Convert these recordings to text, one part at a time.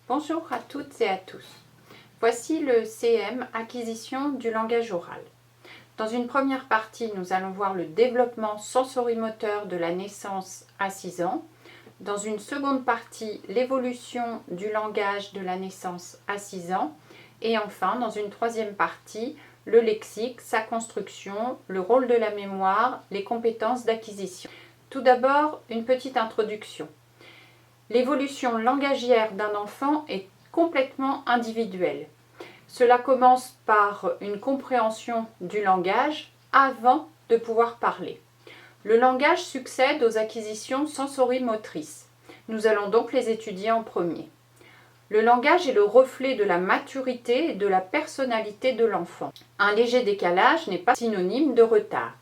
Bonjour à toutes et à tous. Voici le CM Acquisition du langage oral. Dans une première partie, nous allons voir le développement sensorimoteur de la naissance à 6 ans. Dans une seconde partie, l'évolution du langage de la naissance à 6 ans. Et enfin, dans une troisième partie, le lexique, sa construction, le rôle de la mémoire, les compétences d'acquisition. Tout d'abord, une petite introduction. L'évolution langagière d'un enfant est complètement individuelle. Cela commence par une compréhension du langage avant de pouvoir parler. Le langage succède aux acquisitions sensorimotrices. Nous allons donc les étudier en premier. Le langage est le reflet de la maturité et de la personnalité de l'enfant. Un léger décalage n'est pas synonyme de retard.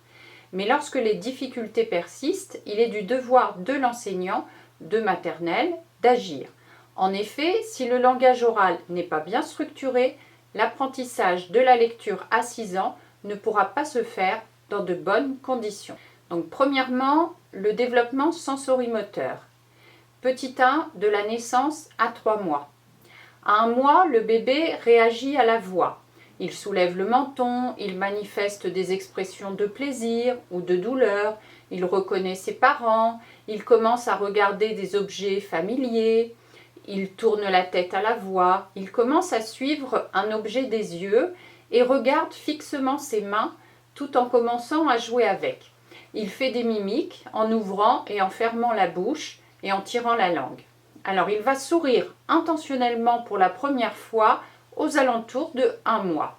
Mais lorsque les difficultés persistent, il est du devoir de l'enseignant de maternelle d'agir. En effet, si le langage oral n'est pas bien structuré, l'apprentissage de la lecture à 6 ans ne pourra pas se faire dans de bonnes conditions. Donc premièrement, le développement sensorimoteur. Petit 1, de la naissance à 3 mois. À 1 mois, le bébé réagit à la voix. Il soulève le menton, il manifeste des expressions de plaisir ou de douleur, il reconnaît ses parents, il commence à regarder des objets familiers, il tourne la tête à la voix, il commence à suivre un objet des yeux et regarde fixement ses mains tout en commençant à jouer avec. Il fait des mimiques en ouvrant et en fermant la bouche et en tirant la langue. Alors il va sourire intentionnellement pour la première fois aux alentours de 1 mois.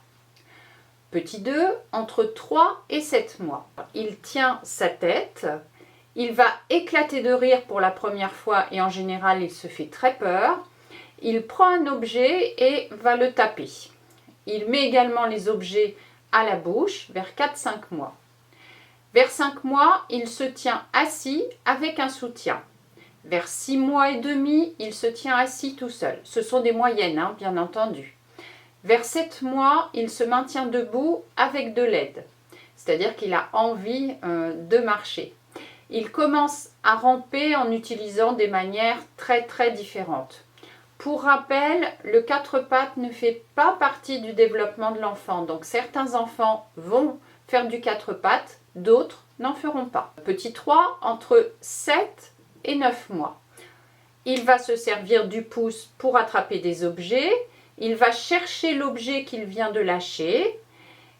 Petit 2, entre 3 et 7 mois. Il tient sa tête, il va éclater de rire pour la première fois et en général il se fait très peur. Il prend un objet et va le taper. Il met également les objets à la bouche vers 4-5 mois. Vers 5 mois, il se tient assis avec un soutien. Vers 6 mois et demi, il se tient assis tout seul. Ce sont des moyennes, bien entendu. Vers 7 mois, il se maintient debout avec de l'aide, c'est-à-dire qu'il a envie de marcher. Il commence à ramper en utilisant des manières très différentes. Pour rappel, le 4 pattes ne fait pas partie du développement de l'enfant, donc certains enfants vont faire du 4 pattes, d'autres n'en feront pas. Petit 3, entre 7 et 9 mois. Il va se servir du pouce pour attraper des objets. Il va chercher l'objet qu'il vient de lâcher.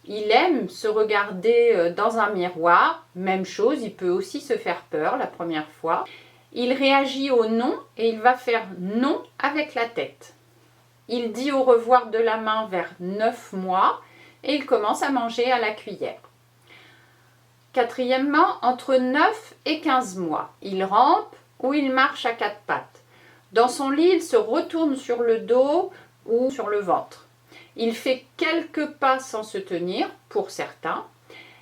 Il aime se regarder dans un miroir. Même chose, il peut aussi se faire peur la première fois. Il réagit au non et il va faire non avec la tête. Il dit au revoir de la main vers 9 mois et il commence à manger à la cuillère. Quatrièmement, entre 9 et 15 mois. Il rampe ou il marche à 4 pattes. Dans son lit, il se retourne sur le dos ou sur le ventre. Il fait quelques pas sans se tenir, pour certains.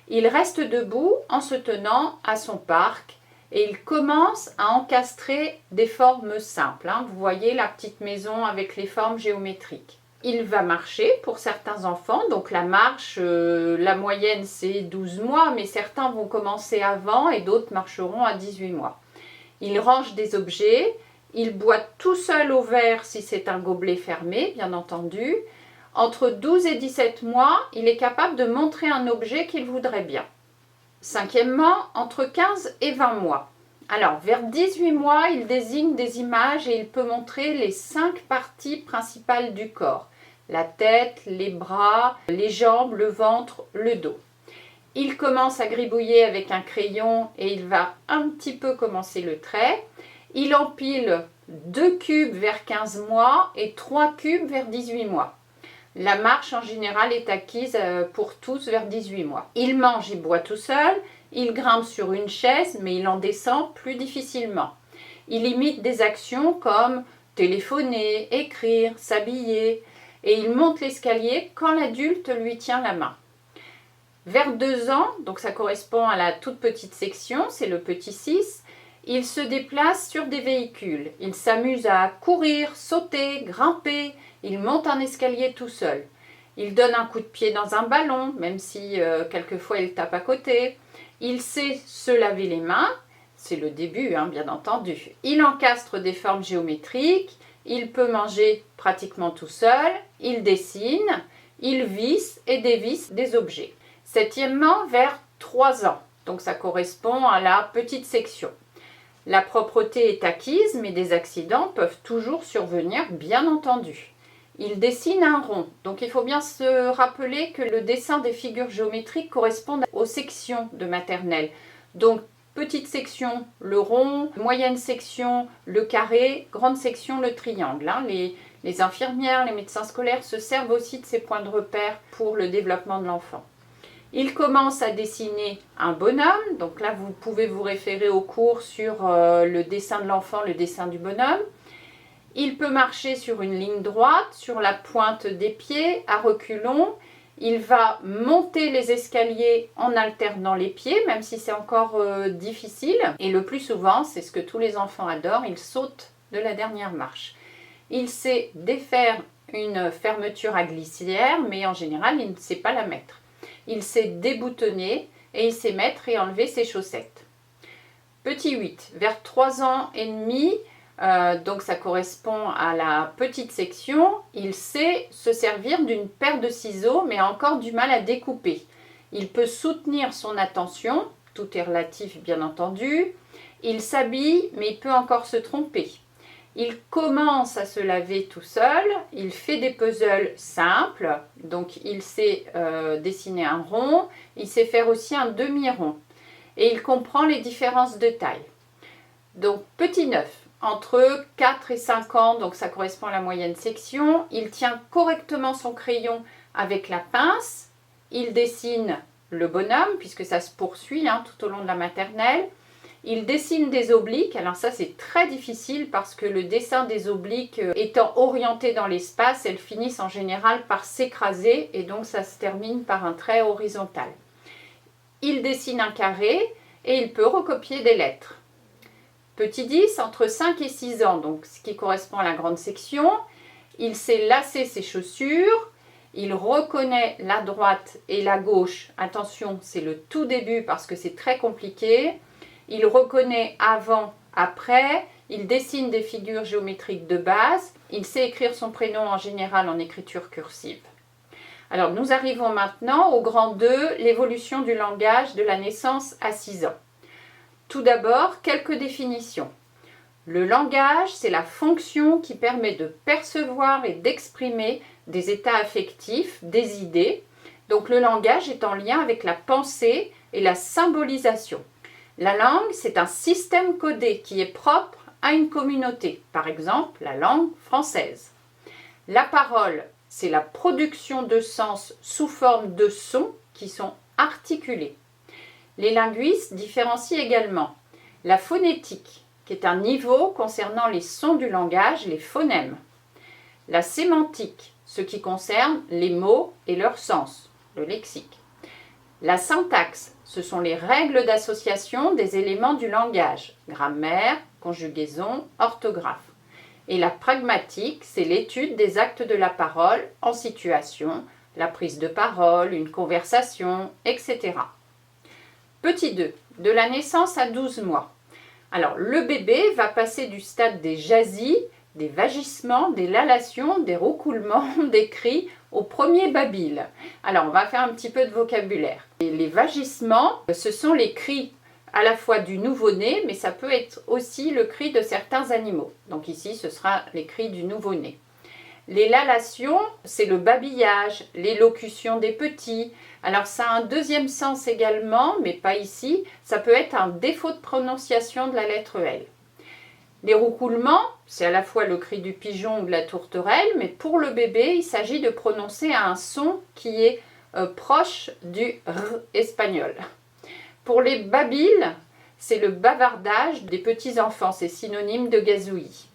Il reste debout en se tenant à son parc et il commence à encastrer des formes simples. Vous voyez la petite maison avec les formes géométriques. Il va marcher pour certains enfants, donc la marche, la moyenne c'est 12 mois, mais certains vont commencer avant et d'autres marcheront à 18 mois. Il range des objets. Il boit tout seul au verre si c'est un gobelet fermé, bien entendu. Entre 12 et 17 mois, il est capable de montrer un objet qu'il voudrait bien. Cinquièmement, entre 15 et 20 mois. Alors, vers 18 mois, il désigne des images et il peut montrer les 5 parties principales du corps. La tête, les bras, les jambes, le ventre, le dos. Il commence à gribouiller avec un crayon et il va un petit peu commencer le trait. Il empile 2 cubes vers 15 mois et 3 cubes vers 18 mois. La marche en général est acquise pour tous vers 18 mois. Il mange et boit tout seul, il grimpe sur une chaise mais il en descend plus difficilement. Il imite des actions comme téléphoner, écrire, s'habiller et il monte l'escalier quand l'adulte lui tient la main. Vers 2 ans, donc ça correspond à la toute petite section, c'est le petit 6, il se déplace sur des véhicules. Il s'amuse à courir, sauter, grimper. Il monte un escalier tout seul. Il donne un coup de pied dans un ballon, même si quelquefois il tape à côté. Il sait se laver les mains. C'est le début, bien entendu. Il encastre des formes géométriques. Il peut manger pratiquement tout seul, il dessine, il visse et dévisse des objets. Septièmement, vers 3 ans, donc ça correspond à la petite section. La propreté est acquise, mais des accidents peuvent toujours survenir, bien entendu. Il dessine un rond, donc il faut bien se rappeler que le dessin des figures géométriques correspond aux sections de maternelle. Donc petite section, le rond, moyenne section, le carré, grande section, le triangle. Les infirmières, les médecins scolaires se servent aussi de ces points de repère pour le développement de l'enfant. Il commence à dessiner un bonhomme, donc là vous pouvez vous référer au cours sur le dessin de l'enfant, le dessin du bonhomme. Il peut marcher sur une ligne droite, sur la pointe des pieds, à reculons. Il va monter les escaliers en alternant les pieds, même si c'est encore difficile. Et le plus souvent, c'est ce que tous les enfants adorent, il saute de la dernière marche. Il sait défaire une fermeture à glissière, mais en général, il ne sait pas la mettre. Il sait déboutonner et il sait mettre et enlever ses chaussettes. Petit 8, vers 3 ans et demi, donc ça correspond à la petite section, il sait se servir d'une paire de ciseaux mais a encore du mal à découper. Il peut soutenir son attention, tout est relatif bien entendu. Il s'habille mais il peut encore se tromper. Il commence à se laver tout seul, il fait des puzzles simples, donc il sait dessiner un rond, il sait faire aussi un demi-rond et il comprend les différences de taille. Donc petit 9, entre 4 et 5 ans, donc ça correspond à la moyenne section, il tient correctement son crayon avec la pince, il dessine le bonhomme puisque ça se poursuit tout au long de la maternelle. Il dessine des obliques, alors ça c'est très difficile parce que le dessin des obliques étant orienté dans l'espace, elles finissent en général par s'écraser et donc ça se termine par un trait horizontal. Il dessine un carré et il peut recopier des lettres. Petit 10, entre 5 et 6 ans, donc ce qui correspond à la grande section, il sait lasser ses chaussures, il reconnaît la droite et la gauche, attention c'est le tout début parce que c'est très compliqué. Il reconnaît avant, après, il dessine des figures géométriques de base, il sait écrire son prénom en général en écriture cursive. Alors nous arrivons maintenant au grand 2, l'évolution du langage de la naissance à 6 ans. Tout d'abord, quelques définitions. Le langage, c'est la fonction qui permet de percevoir et d'exprimer des états affectifs, des idées. Donc le langage est en lien avec la pensée et la symbolisation. La langue, c'est un système codé qui est propre à une communauté, par exemple la langue française. La parole, c'est la production de sens sous forme de sons qui sont articulés. Les linguistes différencient également la phonétique, qui est un niveau concernant les sons du langage, les phonèmes. La sémantique, ce qui concerne les mots et leur sens, le lexique. La syntaxe, ce sont les règles d'association des éléments du langage, grammaire, conjugaison, orthographe. Et la pragmatique, c'est l'étude des actes de la parole en situation, la prise de parole, une conversation, etc. Petit 2, de la naissance à 12 mois. Alors, le bébé va passer du stade des jasis, des vagissements, des lalations, des roucoulements, des cris, au premier babil. Alors, on va faire un petit peu de vocabulaire. Et les vagissements, ce sont les cris à la fois du nouveau-né, mais ça peut être aussi le cri de certains animaux. Donc ici, ce sera les cris du nouveau-né. Les lalations, c'est le babillage, l'élocution des petits. Alors ça a un deuxième sens également, mais pas ici. Ça peut être un défaut de prononciation de la lettre L. Les roucoulements, c'est à la fois le cri du pigeon ou de la tourterelle, mais pour le bébé, il s'agit de prononcer un son qui est proche du R espagnol. Pour les babiles, c'est le bavardage des petits-enfants, c'est synonyme de gazouillis.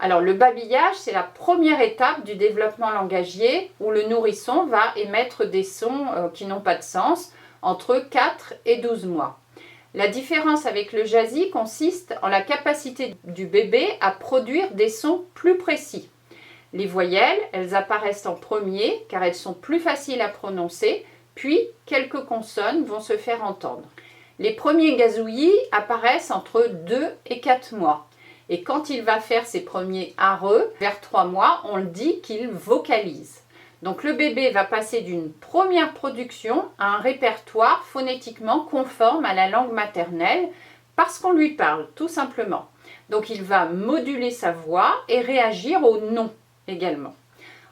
Alors le babillage, c'est la première étape du développement langagier où le nourrisson va émettre des sons qui n'ont pas de sens entre 4 et 12 mois. La différence avec le jasi consiste en la capacité du bébé à produire des sons plus précis. Les voyelles, elles apparaissent en premier car elles sont plus faciles à prononcer, puis quelques consonnes vont se faire entendre. Les premiers gazouillis apparaissent entre 2 et 4 mois. Et quand il va faire ses premiers areux, vers 3 mois, on le dit qu'il vocalise. Donc le bébé va passer d'une première production à un répertoire phonétiquement conforme à la langue maternelle parce qu'on lui parle, tout simplement. Donc il va moduler sa voix et réagir au nom également.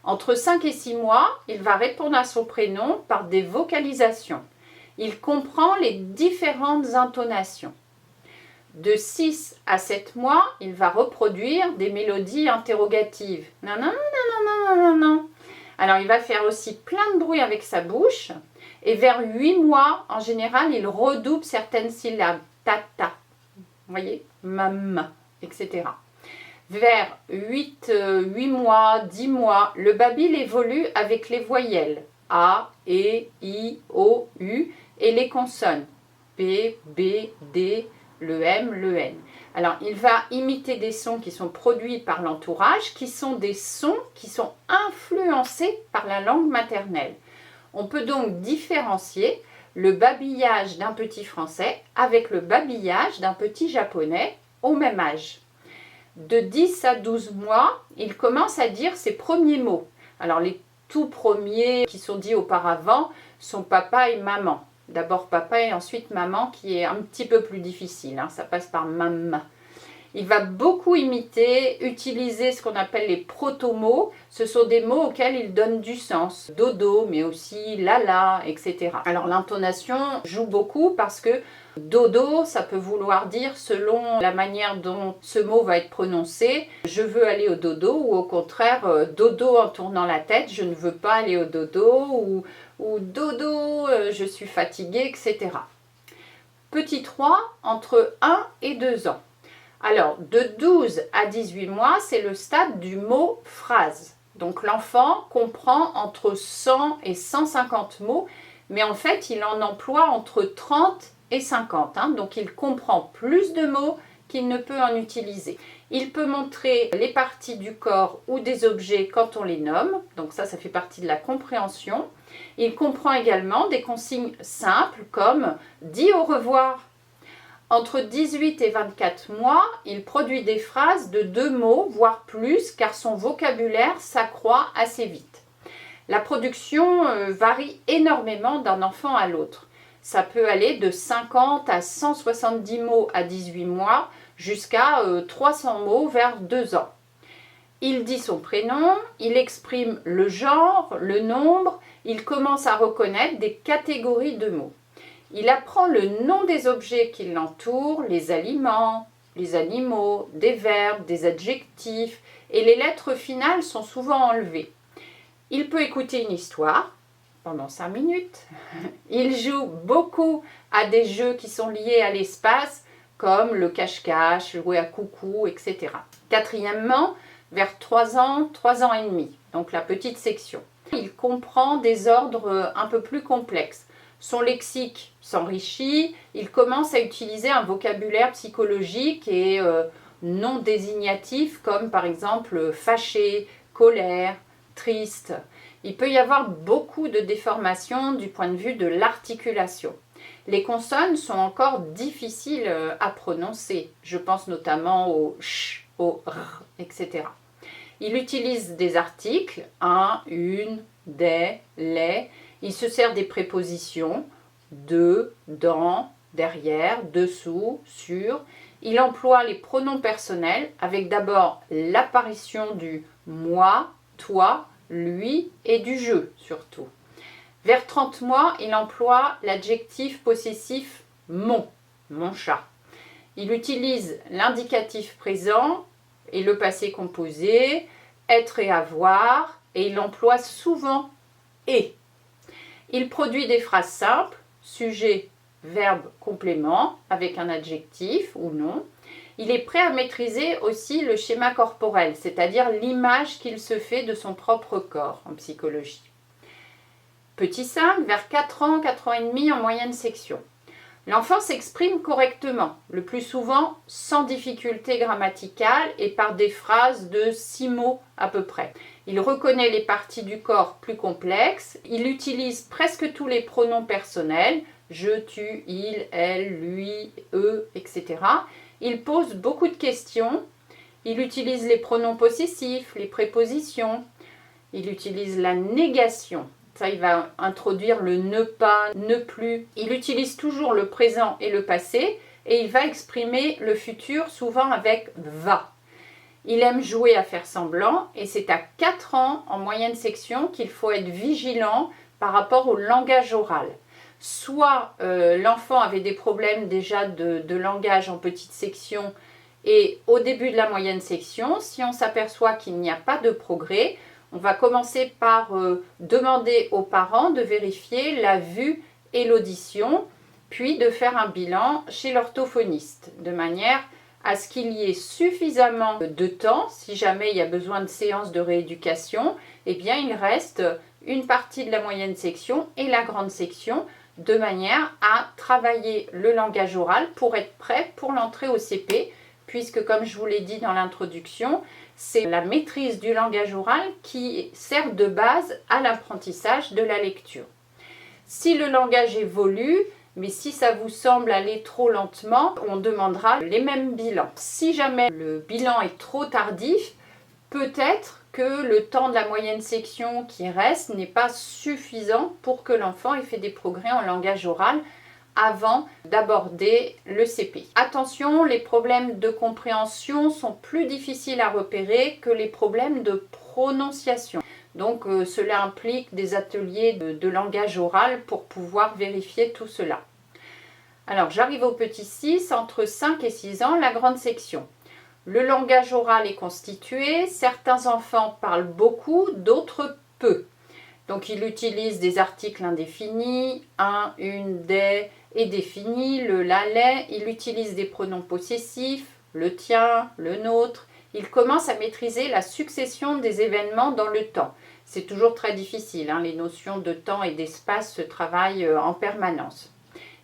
Entre 5 et 6 mois, il va répondre à son prénom par des vocalisations. Il comprend les différentes intonations. De 6 à 7 mois, il va reproduire des mélodies interrogatives. Non, non, non, non, non, non, non. Alors, il va faire aussi plein de bruit avec sa bouche. Et vers 8 mois, en général, il redouble certaines syllabes. Ta. Vous voyez? Mam, etc. Vers 8 mois, 10 mois, le babil évolue avec les voyelles A, E, I, O, U et les consonnes P, B, D, le M, le N. Alors, il va imiter des sons qui sont produits par l'entourage, qui sont des sons qui sont influencés par la langue maternelle. On peut donc différencier le babillage d'un petit français avec le babillage d'un petit japonais au même âge. De 10 à 12 mois, il commence à dire ses premiers mots. Alors, les tout premiers qui sont dits auparavant sont papa et maman. D'abord papa et ensuite maman, qui est un petit peu plus difficile. Ça passe par maman. Il va beaucoup imiter, utiliser ce qu'on appelle les proto-mots. Ce sont des mots auxquels il donne du sens. Dodo, mais aussi lala, etc. Alors l'intonation joue beaucoup parce que dodo, ça peut vouloir dire, selon la manière dont ce mot va être prononcé, je veux aller au dodo, ou au contraire, dodo en tournant la tête, je ne veux pas aller au dodo, ou dodo, je suis fatiguée, etc. Petit 3, entre 1 et 2 ans. Alors, de 12 à 18 mois, c'est le stade du mot phrase. Donc, l'enfant comprend entre 100 et 150 mots, mais en fait, il en emploie entre 30 et 50. Donc, il comprend plus de mots qu'il ne peut en utiliser. Il peut montrer les parties du corps ou des objets quand on les nomme. Donc, ça fait partie de la compréhension. Il comprend également des consignes simples comme « dis au revoir ». Entre 18 et 24 mois, il produit des phrases de 2 mots, voire plus, car son vocabulaire s'accroît assez vite. La production varie énormément d'un enfant à l'autre. Ça peut aller de 50 à 170 mots à 18 mois, jusqu'à 300 mots vers 2 ans. Il dit son prénom, il exprime le genre, le nombre, il commence à reconnaître des catégories de mots. Il apprend le nom des objets qui l'entourent, les aliments, les animaux, des verbes, des adjectifs, et les lettres finales sont souvent enlevées. Il peut écouter une histoire pendant 5 minutes. Il joue beaucoup à des jeux qui sont liés à l'espace, comme le cache-cache, jouer à coucou, etc. Quatrièmement, vers 3 ans, 3 ans et demi, donc la petite section. Il comprend des ordres un peu plus complexes. Son lexique s'enrichit, il commence à utiliser un vocabulaire psychologique et non désignatif comme par exemple fâché, colère, triste. Il peut y avoir beaucoup de déformations du point de vue de l'articulation. Les consonnes sont encore difficiles à prononcer. Je pense notamment au ch, au r, etc. Il utilise des articles, un, une, des, les. Il se sert des prépositions de, dans, derrière, dessous, sur. Il emploie les pronoms personnels avec d'abord l'apparition du moi, toi, lui et du je surtout. Vers 30 mois, il emploie l'adjectif possessif mon chat. Il utilise l'indicatif présent et le passé composé, être et avoir, et il emploie souvent et. Il produit des phrases simples, sujet, verbe, complément, avec un adjectif ou non. Il est prêt à maîtriser aussi le schéma corporel, c'est-à-dire l'image qu'il se fait de son propre corps en psychologie. Petit 5, vers 4 ans, 4 ans et demi en moyenne section. L'enfant s'exprime correctement, le plus souvent sans difficulté grammaticale et par des phrases de 6 mots à peu près. Il reconnaît les parties du corps plus complexes, il utilise presque tous les pronoms personnels, je, tu, il, elle, lui, eux, etc. Il pose beaucoup de questions, Il utilise les pronoms possessifs, les prépositions. Il utilise la négation. Ça, il va introduire le ne pas, ne plus. Il utilise toujours le présent et le passé et il va exprimer le futur souvent avec va. Il aime jouer à faire semblant et c'est à 4 ans en moyenne section qu'il faut être vigilant par rapport au langage oral. Soit l'enfant avait des problèmes déjà de langage en petite section et au début de la moyenne section, si on s'aperçoit qu'il n'y a pas de progrès, on va commencer par demander aux parents de vérifier la vue et l'audition, puis de faire un bilan chez l'orthophoniste, de manière à ce qu'il y ait suffisamment de temps, si jamais il y a besoin de séances de rééducation, eh bien il reste une partie de la moyenne section et la grande section, de manière à travailler le langage oral pour être prêt pour l'entrée au CP, puisque comme je vous l'ai dit dans l'introduction, c'est la maîtrise du langage oral qui sert de base à l'apprentissage de la lecture. Si le langage évolue, mais si ça vous semble aller trop lentement, on demandera les mêmes bilans. Si jamais le bilan est trop tardif, peut-être que le temps de la moyenne section qui reste n'est pas suffisant pour que l'enfant ait fait des progrès en langage oral avant d'aborder le CP. Attention, les problèmes de compréhension sont plus difficiles à repérer que les problèmes de prononciation. Donc cela implique des ateliers de langage oral pour pouvoir vérifier tout cela. Alors j'arrive au petit 6, entre 5 et 6 ans, la grande section. Le langage oral est constitué, certains enfants parlent beaucoup, d'autres peu. Donc il utilise des articles indéfinis, un, une, des et définis, le, la, les. Il utilise des pronoms possessifs, le tien, le nôtre. Il commence à maîtriser la succession des événements dans le temps. C'est toujours très difficile, hein, les notions de temps et d'espace se travaillent en permanence.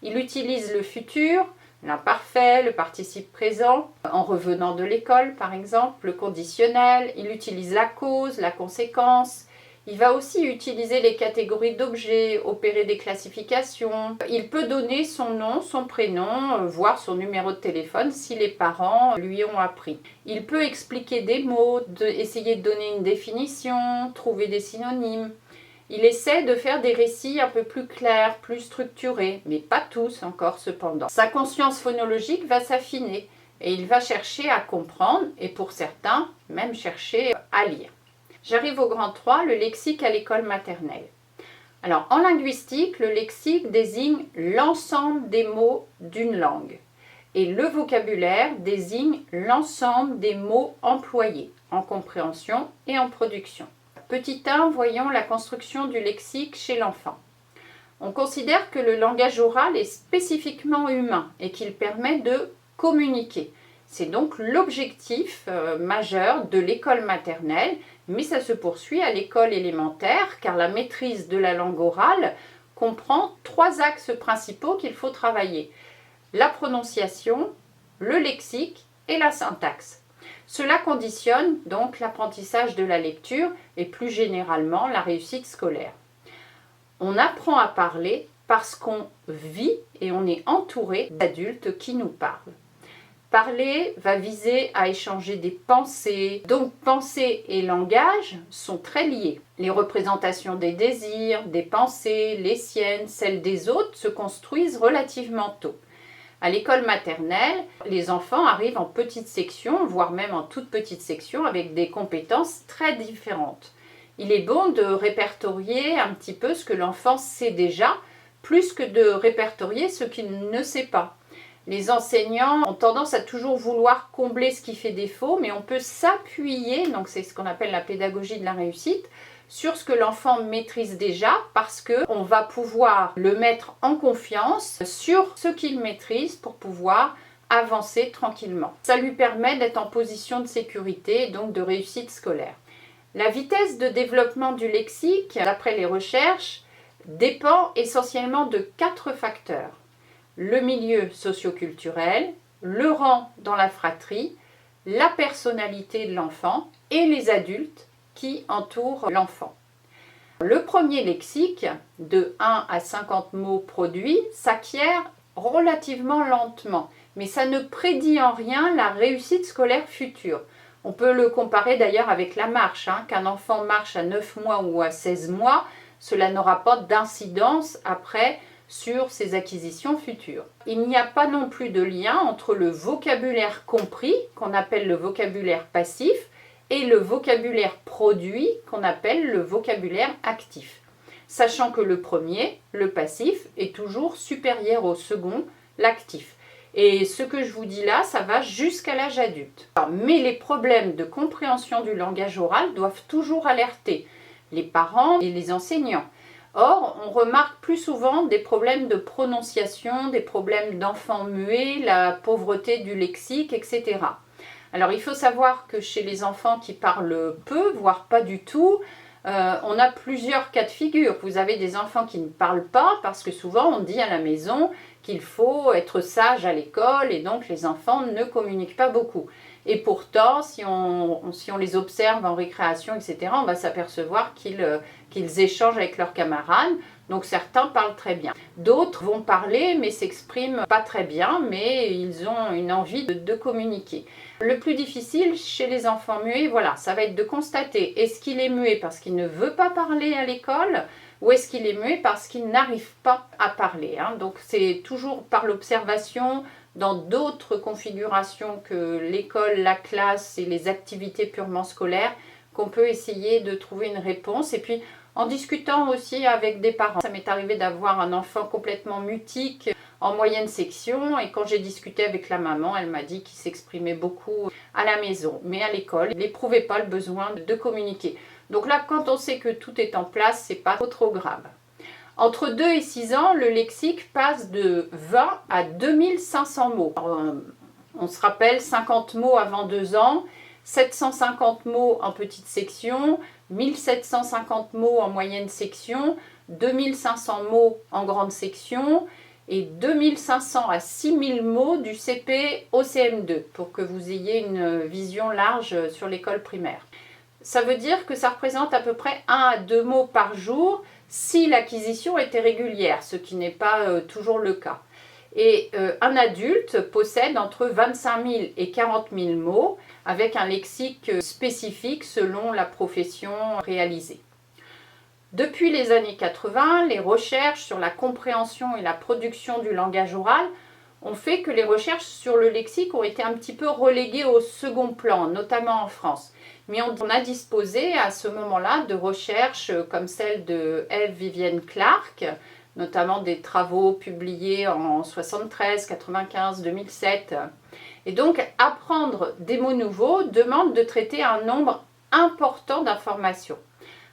Il utilise le futur, l'imparfait, le participe présent, en revenant de l'école par exemple, le conditionnel. Il utilise la cause, la conséquence. Il va aussi utiliser les catégories d'objets, opérer des classifications. Il peut donner son nom, son prénom, voire son numéro de téléphone si les parents lui ont appris. Il peut expliquer des mots, essayer de donner une définition, trouver des synonymes. Il essaie de faire des récits un peu plus clairs, plus structurés, mais pas tous encore cependant. Sa conscience phonologique va s'affiner et il va chercher à comprendre et pour certains, même chercher à lire. J'arrive au grand 3, le lexique à l'école maternelle. Alors, en linguistique, le lexique désigne l'ensemble des mots d'une langue. Et le vocabulaire désigne l'ensemble des mots employés en compréhension et en production. Petit 1, voyons la construction du lexique chez l'enfant. On considère que le langage oral est spécifiquement humain et qu'il permet de communiquer. C'est donc l'objectif majeur de l'école maternelle, mais ça se poursuit à l'école élémentaire car la maîtrise de la langue orale comprend 3 axes principaux qu'il faut travailler. La prononciation, le lexique et la syntaxe. Cela conditionne donc l'apprentissage de la lecture et plus généralement la réussite scolaire. On apprend à parler parce qu'on vit et on est entouré d'adultes qui nous parlent. Parler va viser à échanger des pensées. Donc pensée et langage sont très liés. Les représentations des désirs, des pensées, les siennes, celles des autres se construisent relativement tôt. À l'école maternelle, les enfants arrivent en petite section, voire même en toute petite section, avec des compétences très différentes. Il est bon de répertorier un petit peu ce que l'enfant sait déjà, plus que de répertorier ce qu'il ne sait pas. Les enseignants ont tendance à toujours vouloir combler ce qui fait défaut, mais on peut s'appuyer, donc c'est ce qu'on appelle la pédagogie de la réussite, sur ce que l'enfant maîtrise déjà, parce qu'on va pouvoir le mettre en confiance sur ce qu'il maîtrise pour pouvoir avancer tranquillement. Ça lui permet d'être en position de sécurité et donc de réussite scolaire. La vitesse de développement du lexique, d'après les recherches, dépend essentiellement de 4 facteurs. Le milieu socio-culturel, le rang dans la fratrie, la personnalité de l'enfant et les adultes qui entourent l'enfant. Le premier lexique, de 1 à 50 mots produits, s'acquiert relativement lentement, mais ça ne prédit en rien la réussite scolaire future. On peut le comparer d'ailleurs avec la marche, hein. Qu'un enfant marche à 9 mois ou à 16 mois, cela n'aura pas d'incidence après sur ses acquisitions futures. Il n'y a pas non plus de lien entre le vocabulaire compris, qu'on appelle le vocabulaire passif, et le vocabulaire produit, qu'on appelle le vocabulaire actif. Sachant que le premier, le passif, est toujours supérieur au second, l'actif. Et ce que je vous dis là, ça va jusqu'à l'âge adulte. Mais les problèmes de compréhension du langage oral doivent toujours alerter les parents et les enseignants. Or, on remarque plus souvent des problèmes de prononciation, des problèmes d'enfants muets, la pauvreté du lexique, etc. Alors, il faut savoir que chez les enfants qui parlent peu, voire pas du tout, on a plusieurs cas de figure. Vous avez des enfants qui ne parlent pas parce que souvent on dit à la maison qu'il faut être sage à l'école et donc les enfants ne communiquent pas beaucoup. Et pourtant, si on les observe en récréation, etc., on va s'apercevoir qu'ils échangent avec leurs camarades. Donc certains parlent très bien. D'autres vont parler mais s'expriment pas très bien, mais ils ont une envie de communiquer. Le plus difficile chez les enfants muets, voilà, ça va être de constater, est-ce qu'il est muet parce qu'il ne veut pas parler à l'école ou est-ce qu'il est muet parce qu'il n'arrive pas à parler, hein. Donc c'est toujours par l'observation, dans d'autres configurations que l'école, la classe et les activités purement scolaires, qu'on peut essayer de trouver une réponse. Et puis en discutant aussi avec des parents. Ça m'est arrivé d'avoir un enfant complètement mutique en moyenne section et quand j'ai discuté avec la maman, elle m'a dit qu'il s'exprimait beaucoup à la maison. Mais à l'école, il n'éprouvait pas le besoin de communiquer. Donc là, quand on sait que tout est en place, c'est pas trop grave. Entre 2 et 6 ans, le lexique passe de 20 à 2500 mots. Alors, on se rappelle 50 mots avant 2 ans, 750 mots en petite section, 1750 mots en moyenne section, 2500 mots en grande section et 2500 à 6000 mots du CP au CM2 pour que vous ayez une vision large sur l'école primaire. Ça veut dire que ça représente à peu près 1 à 2 mots par jour si l'acquisition était régulière, ce qui n'est pas toujours le cas. Et un adulte possède entre 25 000 et 40 000 mots avec un lexique spécifique selon la profession réalisée. Depuis les années 80, les recherches sur la compréhension et la production du langage oral ont fait que les recherches sur le lexique ont été un petit peu reléguées au second plan, notamment en France. Mais on a disposé à ce moment-là de recherches comme celle de Eve Vivienne Clark, notamment des travaux publiés en 73, 95, 2007. Et donc, apprendre des mots nouveaux demande de traiter un nombre important d'informations.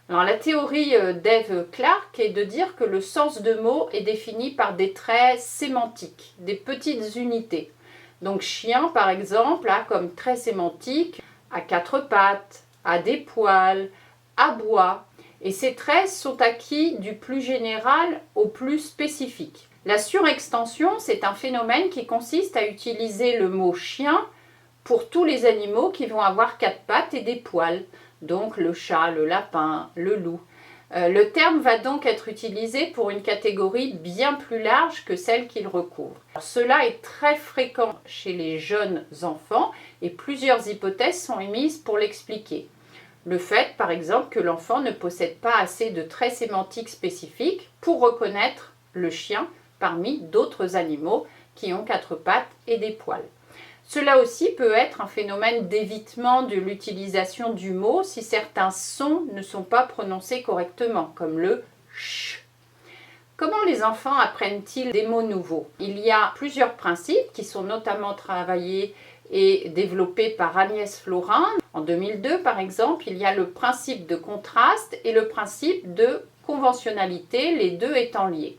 Alors, la théorie d'Eve Clark est de dire que le sens de mots est défini par des traits sémantiques, des petites unités. Donc, chien, par exemple, a comme trait sémantique à 4 pattes, à des poils, aboie. Et ces traits sont acquis du plus général au plus spécifique. La surextension, c'est un phénomène qui consiste à utiliser le mot chien pour tous les animaux qui vont avoir 4 pattes et des poils. Donc le chat, le lapin, le loup. Le terme va donc être utilisé pour une catégorie bien plus large que celle qu'il recouvre. Alors, cela est très fréquent chez les jeunes enfants et plusieurs hypothèses sont émises pour l'expliquer. Le fait, par exemple, que l'enfant ne possède pas assez de traits sémantiques spécifiques pour reconnaître le chien parmi d'autres animaux qui ont 4 pattes et des poils. Cela aussi peut être un phénomène d'évitement de l'utilisation du mot si certains sons ne sont pas prononcés correctement, comme le ch. Comment les enfants apprennent-ils des mots nouveaux? Il y a plusieurs principes qui sont notamment travaillés et développé par Agnès Florin. En 2002, par exemple, il y a le principe de contraste et le principe de conventionnalité, les deux étant liés.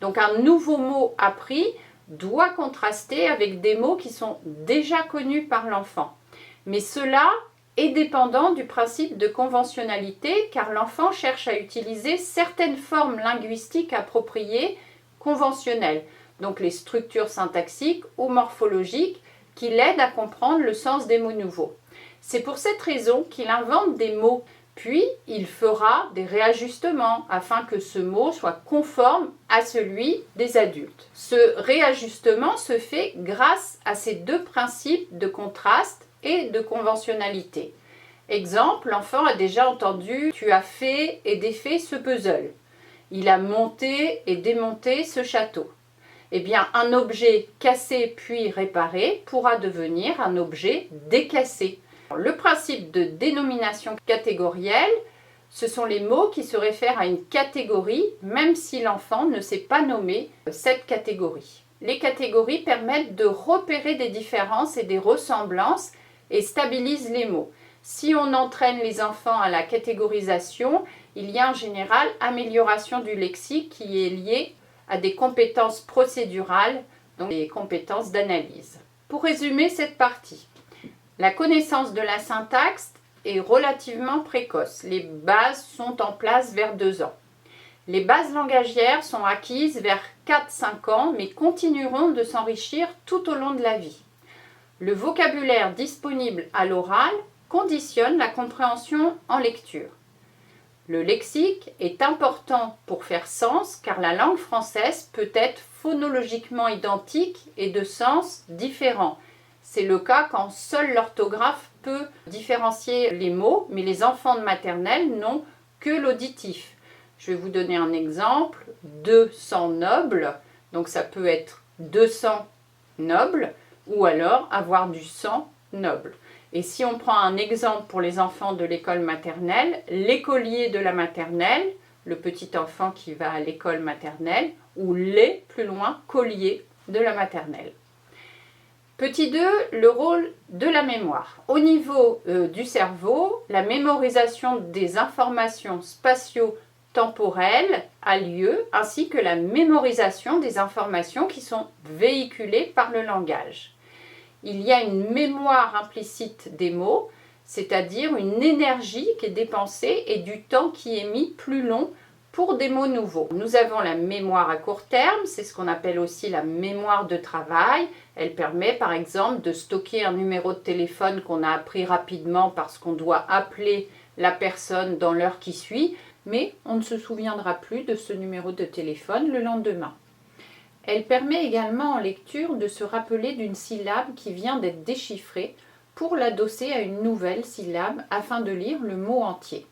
Donc un nouveau mot appris doit contraster avec des mots qui sont déjà connus par l'enfant. Mais cela est dépendant du principe de conventionnalité car l'enfant cherche à utiliser certaines formes linguistiques appropriées conventionnelles, donc les structures syntaxiques ou morphologiques qui l'aident à comprendre le sens des mots nouveaux. C'est pour cette raison qu'il invente des mots, puis il fera des réajustements afin que ce mot soit conforme à celui des adultes. Ce réajustement se fait grâce à ces deux principes de contraste et de conventionnalité. Exemple, l'enfant a déjà entendu « tu as fait et défait ce puzzle ». Il a monté et démonté ce château. Eh bien, un objet cassé puis réparé pourra devenir un objet décassé. Le principe de dénomination catégorielle, ce sont les mots qui se réfèrent à une catégorie, même si l'enfant ne sait pas nommer cette catégorie. Les catégories permettent de repérer des différences et des ressemblances et stabilisent les mots. Si on entraîne les enfants à la catégorisation, il y a en général amélioration du lexique qui est liée à des compétences procédurales, donc des compétences d'analyse. Pour résumer cette partie, la connaissance de la syntaxe est relativement précoce. Les bases sont en place vers 2 ans. Les bases langagières sont acquises vers 4-5 ans, mais continueront de s'enrichir tout au long de la vie. Le vocabulaire disponible à l'oral conditionne la compréhension en lecture. Le lexique est important pour faire sens car la langue française peut être phonologiquement identique et de sens différent. C'est le cas quand seule l'orthographe peut différencier les mots, mais les enfants de maternelle n'ont que l'auditif. Je vais vous donner un exemple. 200 nobles, donc ça peut être 200 nobles, ou alors avoir du sang noble. Et si on prend un exemple pour les enfants de l'école maternelle, l'écolier de la maternelle, le petit enfant qui va à l'école maternelle, ou les, plus loin, colliers de la maternelle. Petit 2, le rôle de la mémoire. Au niveau du cerveau, la mémorisation des informations spatio-temporelles a lieu, ainsi que la mémorisation des informations qui sont véhiculées par le langage. Il y a une mémoire implicite des mots, c'est-à-dire une énergie qui est dépensée et du temps qui est mis plus long pour des mots nouveaux. Nous avons la mémoire à court terme, c'est ce qu'on appelle aussi la mémoire de travail. Elle permet par exemple de stocker un numéro de téléphone qu'on a appris rapidement parce qu'on doit appeler la personne dans l'heure qui suit, mais on ne se souviendra plus de ce numéro de téléphone le lendemain. Elle permet également en lecture de se rappeler d'une syllabe qui vient d'être déchiffrée pour l'adosser à une nouvelle syllabe afin de lire le mot entier.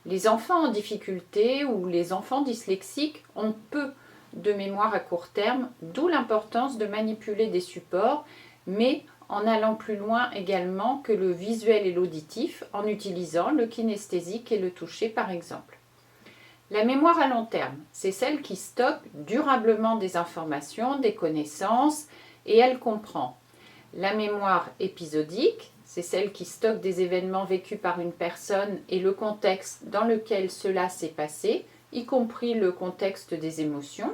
Les enfants en difficulté ou les enfants dyslexiques ont peu de mémoire à court terme, d'où l'importance de manipuler des supports, mais en allant plus loin également que le visuel et l'auditif en utilisant le kinesthésique et le toucher par exemple. La mémoire à long terme, c'est celle qui stocke durablement des informations, des connaissances, et elle comprend la mémoire épisodique, c'est celle qui stocke des événements vécus par une personne et le contexte dans lequel cela s'est passé, y compris le contexte des émotions.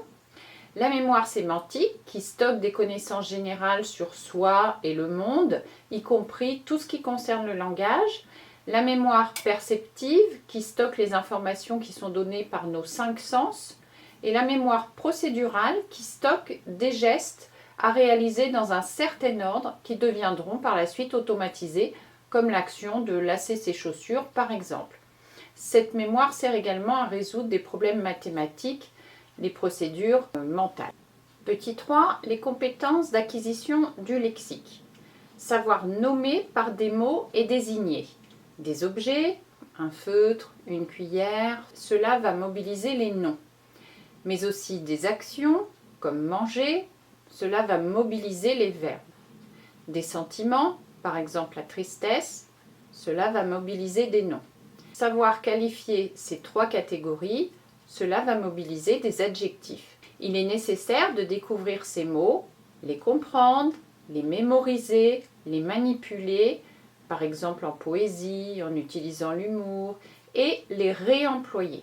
La mémoire sémantique, qui stocke des connaissances générales sur soi et le monde, y compris tout ce qui concerne le langage. La mémoire perceptive, qui stocke les informations qui sont données par nos 5 sens. Et la mémoire procédurale, qui stocke des gestes à réaliser dans un certain ordre qui deviendront par la suite automatisés, comme l'action de lasser ses chaussures par exemple. Cette mémoire sert également à résoudre des problèmes mathématiques, les procédures mentales. Petit 3, les compétences d'acquisition du lexique. Savoir nommer par des mots et désigner des objets, un feutre, une cuillère, cela va mobiliser les noms. Mais aussi des actions, comme manger, cela va mobiliser les verbes. Des sentiments, par exemple la tristesse, cela va mobiliser des noms. Savoir qualifier ces 3 catégories, cela va mobiliser des adjectifs. Il est nécessaire de découvrir ces mots, les comprendre, les mémoriser, les manipuler, par exemple en poésie, en utilisant l'humour, et les réemployer.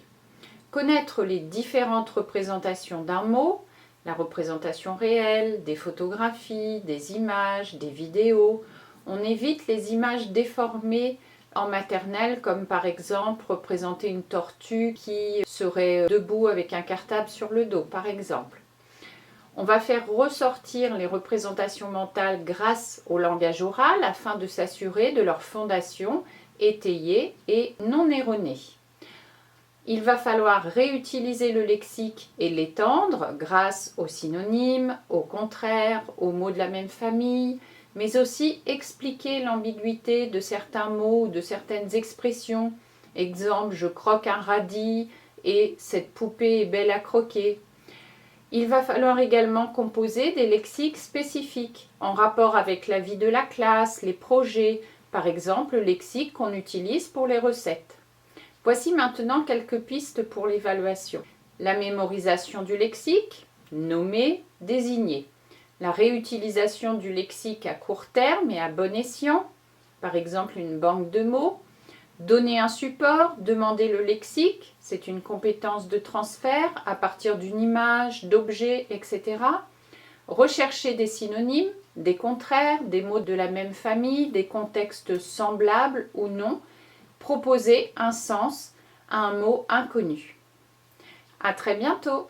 Connaître les différentes représentations d'un mot, la représentation réelle, des photographies, des images, des vidéos. On évite les images déformées en maternelle, comme par exemple représenter une tortue qui serait debout avec un cartable sur le dos, par exemple. On va faire ressortir les représentations mentales grâce au langage oral afin de s'assurer de leur fondation étayée et non erronée. Il va falloir réutiliser le lexique et l'étendre grâce aux synonymes, aux contraires, aux mots de la même famille, mais aussi expliquer l'ambiguïté de certains mots ou de certaines expressions. Exemple, je croque un radis et cette poupée est belle à croquer. Il va falloir également composer des lexiques spécifiques en rapport avec la vie de la classe, les projets, par exemple le lexique qu'on utilise pour les recettes. Voici maintenant quelques pistes pour l'évaluation. La mémorisation du lexique, nommer, désigner. La réutilisation du lexique à court terme et à bon escient, par exemple une banque de mots. Donner un support, demander le lexique, c'est une compétence de transfert à partir d'une image, d'objets, etc. Rechercher des synonymes, des contraires, des mots de la même famille, des contextes semblables ou non. Proposer un sens à un mot inconnu. À très bientôt!